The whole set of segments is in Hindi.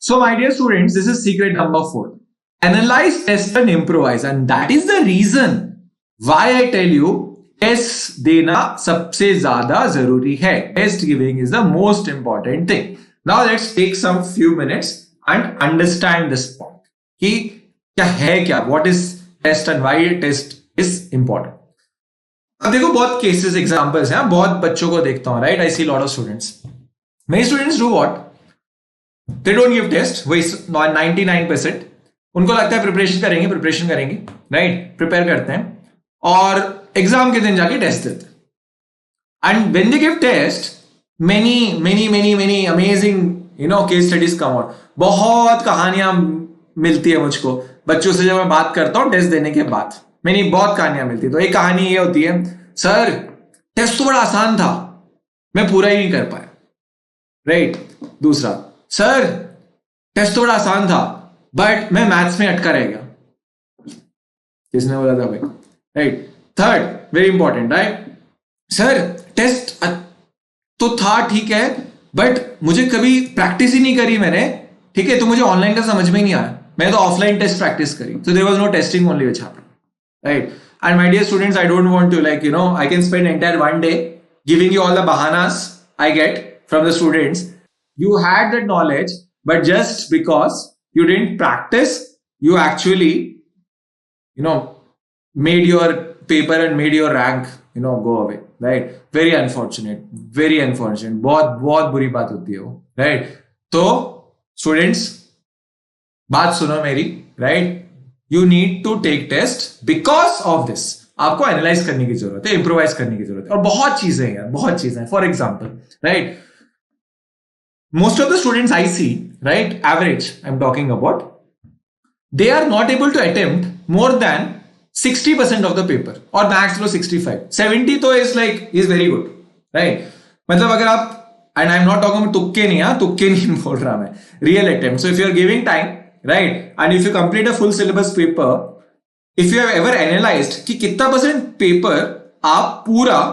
So my dear students, this is secret number 4. Analyze, test and improvise, and that is the reason why I tell you test देना सबसे ज्यादा जरूरी है. Test giving is the most important thing. Now let's take some few minutes and understand this point कि क्या है, क्या what is test and why test is important. अब देखो बहुत केसेस एग्जांपल्स हैं, बहुत बच्चों को देखता हूं, right. I see lot of students. Many students do what, they don't give test. वही 99% उनको लगता है प्रिपरेशन करेंगे, राइट. प्रिपेयर करते हैं और एग्जाम के दिन जाके टेस्ट देते. And when they give test, many amazing case studies come out. बहुत कहानियां मिलती है मुझको बच्चों से जब मैं बात करता हूं टेस्ट देने के बाद. बहुत कहानियां मिलती है. तो एक कहानी ये होती है, सर टेस्ट तो बड़ा आसान था, मैं पूरा ही नहीं कर पाया, राइट. दूसरा, सर टेस्ट तो बड़ा आसान था बट मैं मैथ्स में अटका रह गया. किसने बोला था भाई, right. Third, very important, right. Sir test तो था, ठीक है, बट मुझे कभी प्रैक्टिस ही नहीं करी मैंने, ठीक है, तो मुझे ऑनलाइन का समझ में ही नहीं आया, मैंने तो ऑफलाइन टेस्ट प्रैक्टिस करी. So there was no testing only which happened, right. And my dear students, I don't want to I can spend entire one day giving you all the बहानास I get from the students. You had that knowledge, but just because you didn't practice, you actually, made your paper and made your rank, go away, right? Very unfortunate. बहुत बुरी बात होती है वो, right? तो students, बात सुनो मेरी, right? You need to take test because of this. आपको एनालाइज करने की जरूरत है, इम्प्रोवाइज करने की जरूरत है, और बहुत चीजें हैं यार, बहुत चीजें हैं. For example, right, most of the students I see, right, average I'm talking about, they are not able to attempt more than 60% of the paper, or max लो 65. 70 तो is like is very good, right. मतलब अगर आप, and I'm not talking about तुक्के नहीं बोल रहा मैं, real attempt. So if you are giving time, right, and if you complete a full syllabus paper, if you have ever analyzed कि कितना % पेपर आप पूरा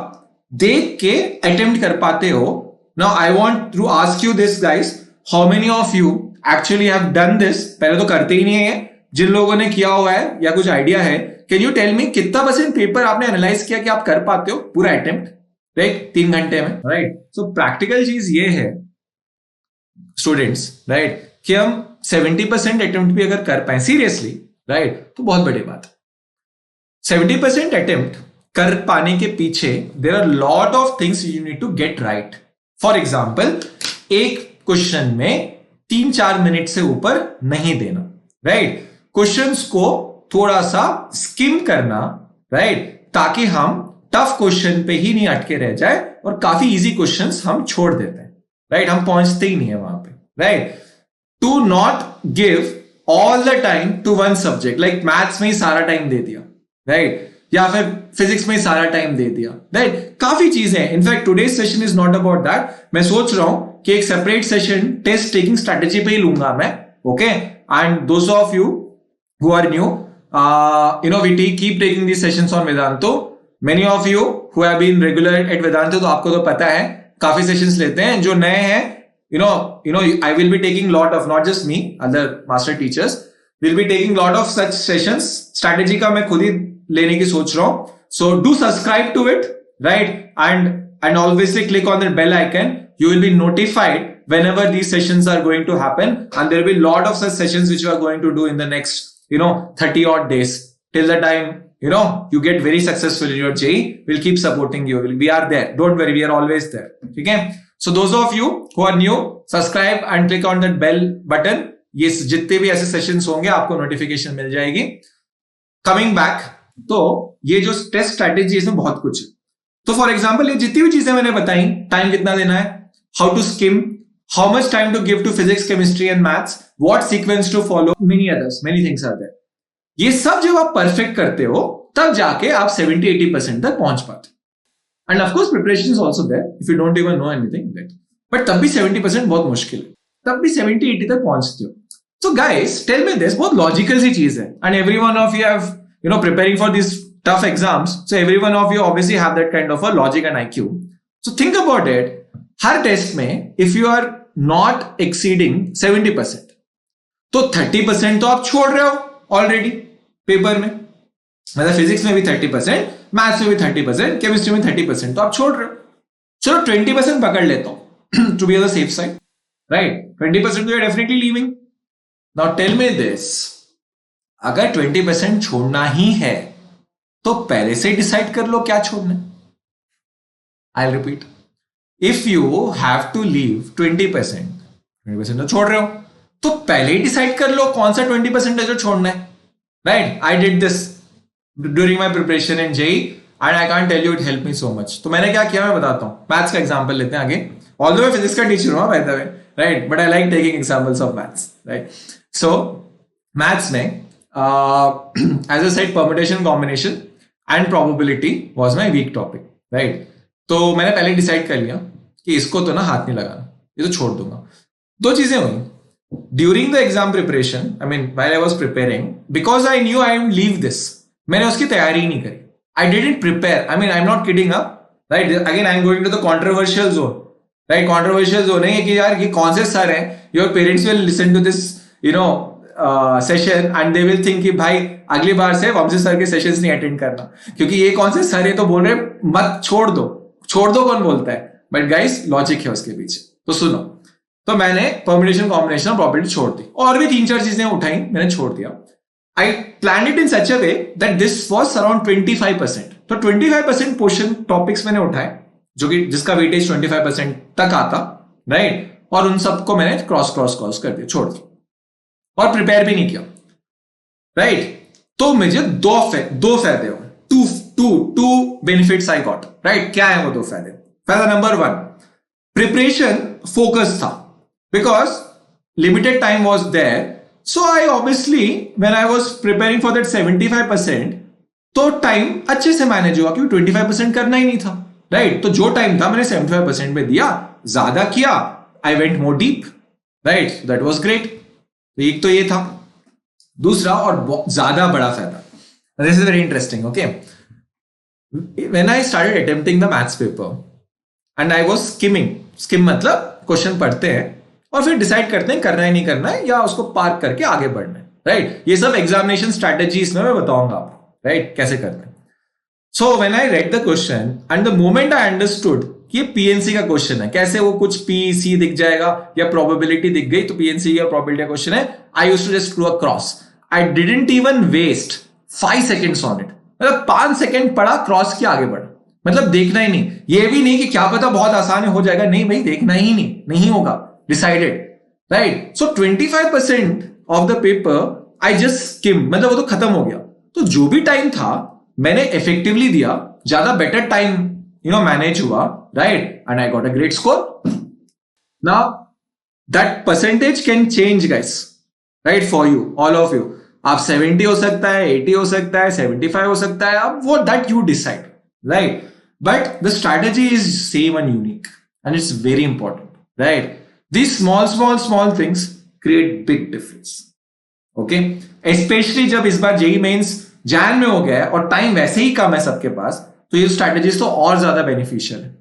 देख के attempt कर पाते हो. Now I want to ask you this, guys. How many of you actually have done this? पहले तो करते ही नहीं है. जिन लोगों ने किया हुआ है या कुछ आइडिया है, कैन यू टेल मी कितना % पेपर आपने एनालाइज किया कि आप कर पाते हो पूरा अटेम्प्ट, राइट, 3 घंटे में, राइट. सो प्रैक्टिकल चीज ये है स्टूडेंट्स, राइट, कि हम 70% अटेम्प्ट भी अगर कर पाए सीरियसली, राइट, तो बहुत बड़ी बात है. 70% अटेम्प्ट कर पाने के पीछे there are lot of things you need to get right. For example, एक क्वेश्चन में 3-4 मिनट से ऊपर नहीं देना, राइट. क्वेश्चंस को थोड़ा सा स्किम करना, राइट, ताकि हम टफ क्वेश्चन पे ही नहीं अटके रह जाए और काफी इजी क्वेश्चंस हम छोड़ देते हैं, राइट. हम पहुंचते ही नहीं है वहां पे, right. To not give all the time to one subject, like maths में ही सारा टाइम दे दिया, राइट, या फिर फिजिक्स में सारा टाइम दे दिया, राइट. काफी चीजें. In fact today's session is not about that. मैं सोच रहा हूं कि एक separate session test taking strategy पे ही लूंगा मैं, okay. And those of you who are new, we keep taking these sessions on Vedantu. Many of you who have been regular at Vedantu, तो आपको तो पता है काफी सेशंस लेते हैं. जो नए हैं, I will be taking lot of, not just me, other master teachers will be taking lot of such sessions. Strategy का मैं खुद ही लेने की सोच रहा हूं. So do subscribe to it, right? And obviously click on the bell icon. You will be notified whenever these sessions are going to happen, and there will be a lot of such sessions which you are going to do in the next 30 odd days, till the time you get very successful in your JEE. We'll keep supporting you. We are there, don't worry, we are always there, okay. So those of you who are new, subscribe and click on that bell button. ये जितने भी ऐसे सेशंस होंगे आपको नोटिफिकेशन मिल जाएगी. कमिंग बैक, तो ये जो टेस्ट स्ट्रेटेजी इसमें बहुत कुछ है. तो फॉर एग्जांपल, ये जितनी भी चीजें मैंने बताई, टाइम कितना देना है, how to skim, how much time to give to physics, chemistry and maths, what sequence to follow, many things are there. ये सब जब आप परफेक्ट करते हो तब जाके आप 70-80% तक पहुंच पाते. And of course preparation is also there if you don't even know anything, but तब भी 70% बहुत मुश्किल है, तब भी 70-80 तक पहुंचते हो. So guys, tell me this, बहुत लॉजिकल सी चीज है. And every one of you have, preparing for these tough exams. So every one of you obviously have that kind of a logic and IQ. So think about it. हर टेस्ट में if you are not exceeding 70%, तो 30% तो आप छोड़ रहे हो ऑलरेडी पेपर में, मतलब फिजिक्स में भी 30%, मैथ्स में भी 30%, केमिस्ट्री में 30% तो आप छोड़ रहे हो। चलो 20% पकड़ लेता हूं to be on the safe side, right? 20% तो you are definitely leaving. Now tell me this, अगर 20% छोड़ना ही है तो पहले से डिसाइड कर लो क्या छोड़ना है। I repeat, if you have to leave 20% तो छोड़ रहे हो, तो पहले ही डिसाइड कर लो कौन सा 20% है जो छोड़ना है, right? I did this during my preparation in JEE and I can't tell you it help me so much. तो मैंने क्या किया मैं बताता हूं, मैथ्स का एग्जांपल लेते हैं आगे। ऑल्दो मैं फिजिक्स का टीचर हूं by the way, right, but I like taking examples of maths, right? So maths में as a said permutation combination and probability was my weak topic, right? तो मैंने पहले डिसाइड कर लिया कि इसको तो ना हाथ नहीं लगाना, ये तो छोड़ दूंगा। दो चीजें हुई during the exam preparation, I mean while I was preparing, because I knew I will leave this, मैंने उसकी तैयारी ही नहीं करी। I didn't prepare, I mean I am not kidding up, right? Again I am going to the controversial zone, right? Controversial zone है कि यार ये कौन से सर हैं, your parents will listen to this you know session and they will think कि भाई अगली बार से वंशी सर के सेशंस नहीं अटेंड करना, क्योंकि ये कौन से सर है तो बोल रहे मत छोड़ दो। छोड़ दो कौन बोलता है? बट गाइस लॉजिक है उसके पीछे, तो सुनो। तो मैंने परम्यूटेशन कॉम्बिनेशन प्रॉपर्टी छोड़ दी, और भी 3-4 चीजें उठाई, मैंने छोड़ दिया। I plan it in such a way that this was around 25%। तो 25% पोर्शन टॉपिक्स मैंने उठाए जो कि जिसका वेटेज 25% तक आता, राइट? और उन सबको मैंने क्रॉस कर दिया, छोड़ दिया, और प्रिपेयर भी नहीं किया, राइट? तो मुझे दो फायदे हुए, two benefits I got, right? क्या है वो दो फायदे? फायदा नंबर 1, प्रिपरेशन फोकस था, because limited time was there, so I obviously when I was preparing for that 75%, तो टाइम अच्छे से मैनेज हुआ, क्योंकि 25% करना ही नहीं था, राइट? तो जो टाइम था मैंने 75% में दिया, ज्यादा किया, I went more deep, right? That was great. एक तो ये था। दूसरा और ज्यादा बड़ा फायदा, this is very interesting, okay? When I started attempting the maths paper and I was scheme मतलब क्वेश्चन पढ़ते हैं और फिर डिसाइड करते हैं करना है नहीं करना है, या उसको पार्क करके आगे बढ़ना है, राइट? ये सब एग्जामिनेशन स्ट्रैटेजीज में मैं बताऊंगा आपको, राइट, कैसे करना है। So when I read the question and the moment I understood कि ये पीएनसी का क्वेश्चन है, कैसे वो कुछ पीसी दिख जाएगा या प्रोबेबिलिटी दिख गई तो पीएनसी या प्रोबेबिलिटी का क्वेश्चन है, I used to just drew a cross. I didn't even waste 5 seconds on it, मतलब 5 सेकंड पढ़ा, क्रॉस किया, आगे बढ़ा, मतलब देखना ही नहीं। ये भी नहीं कि क्या पता बहुत आसान हो जाएगा, नहीं भाई, देखना ही नहीं होगा, decided, right? So 25% of the paper I just scheme, मतलब वो तो खत्म हो गया। तो जो भी टाइम था मैंने इफेक्टिवली दिया, ज्यादा बेटर टाइम मैनेज हुआ, right? And I got a great score. Now that percentage can change guys, right, for you, all of you. आप 70 हो सकता है, 80 हो सकता है, 75 हो सकता है, आप वो that you decide, right? But the strategy is same and unique, and it's very important, right? These small things create big difference, okay? Especially जब इस बार जेई मेंस जैन में हो गया है और टाइम वैसे ही कम है सबके पास, तो ये स्ट्रैटेजीज तो और ज्यादा बेनिफिशियल है,